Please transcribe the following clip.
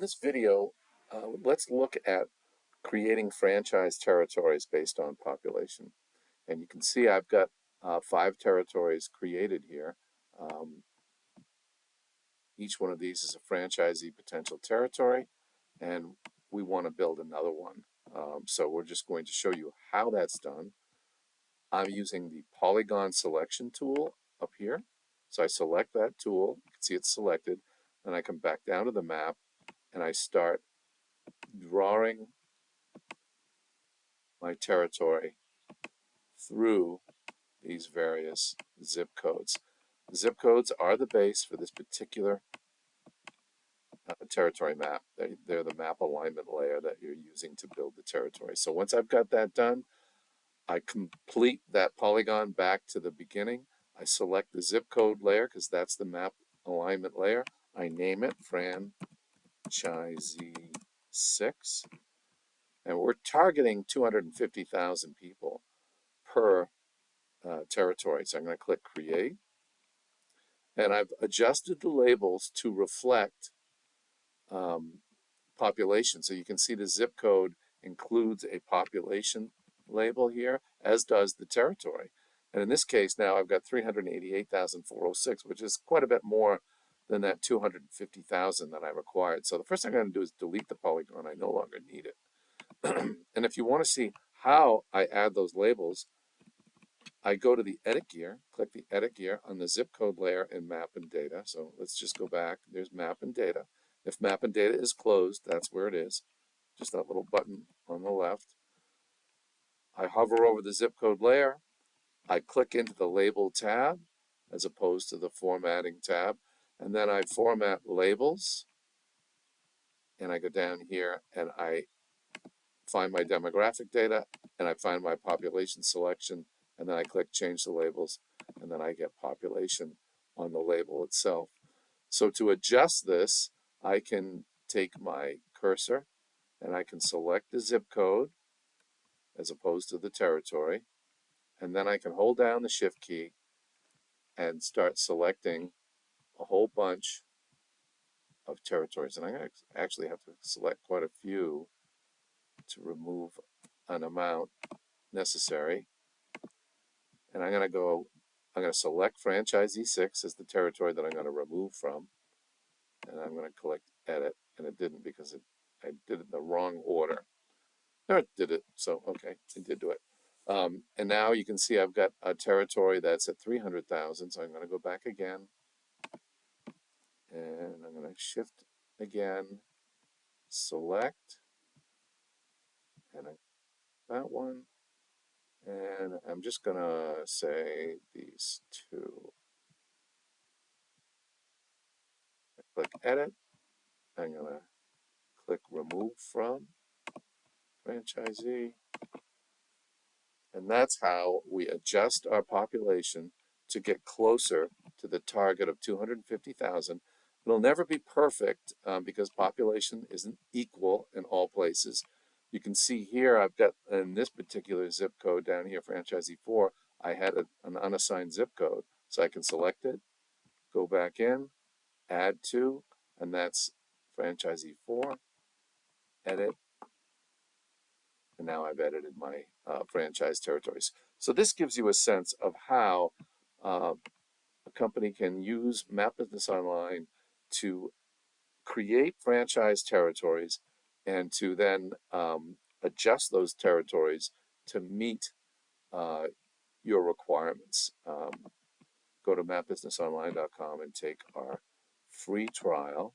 this video, let's look at creating franchise territories based on population. And you can see I've got 5 territories created here. Each one of these is a franchisee potential territory, and we want to build another one. So we're just going to show you how that's done. I'm using the polygon selection tool up here. So I select that tool, you can see it's selected, and I come back down to the map and I start drawing my territory through these various zip codes. The zip codes are the base for this particular territory map. They're the map alignment layer that you're using to build the territory. So once I've got that done, I complete that polygon back to the beginning. I select the zip code layer because that's the map alignment layer. I name it Franchisee 6. And we're targeting 250,000 people per territory. So I'm going to click Create. And I've adjusted the labels to reflect population. So you can see the zip code includes a population label here, as does the territory. And in this case now I've got 388,406, which is quite a bit more than that 250,000 that I required. So the first thing I'm going to do is delete the polygon. I no longer need it. And if you want to see how I add those labels, I go to the edit gear, click the edit gear on the zip code layer in map and data. So let's just go back. There's map and data. If map and data is closed, that's where it is. Just that little button on the left. I hover over the zip code layer. I click into the label tab as opposed to the formatting tab. And then I format labels. And I go down here and I find my demographic data and I find my population selection. And then I click change the labels, and then I get population on the label itself. So to adjust this, I can take my cursor and I can select the zip code as opposed to the territory, and then I can hold down the shift key and start selecting a whole bunch of territories. And I'm going to actually have to select quite a few to remove an amount necessary. And I'm going to select Franchisee 6 as the territory that I'm going to remove from. And I'm going to click Edit. And it didn't because I did it in the wrong order. There it did it. So, okay, it did do it. And now you can see I've got a territory that's at 300,000. So I'm going to go back again. And I'm going to shift again, select, and that one. And I'm just going to say these two. I click Edit. I'm going to click Remove From Franchisee. And that's how we adjust our population to get closer to the target of 250,000. It'll never be perfect because population isn't equal in all places. You can see here I've got in this particular zip code down here, Franchisee 4, I had an unassigned zip code. So I can select it, go back in, add to, and that's Franchisee 4, edit, and now I've edited my franchise territories. So this gives you a sense of how a company can use Map Business Online to create franchise territories and to then adjust those territories to meet your requirements. Go to mapbusinessonline.com and take our free trial.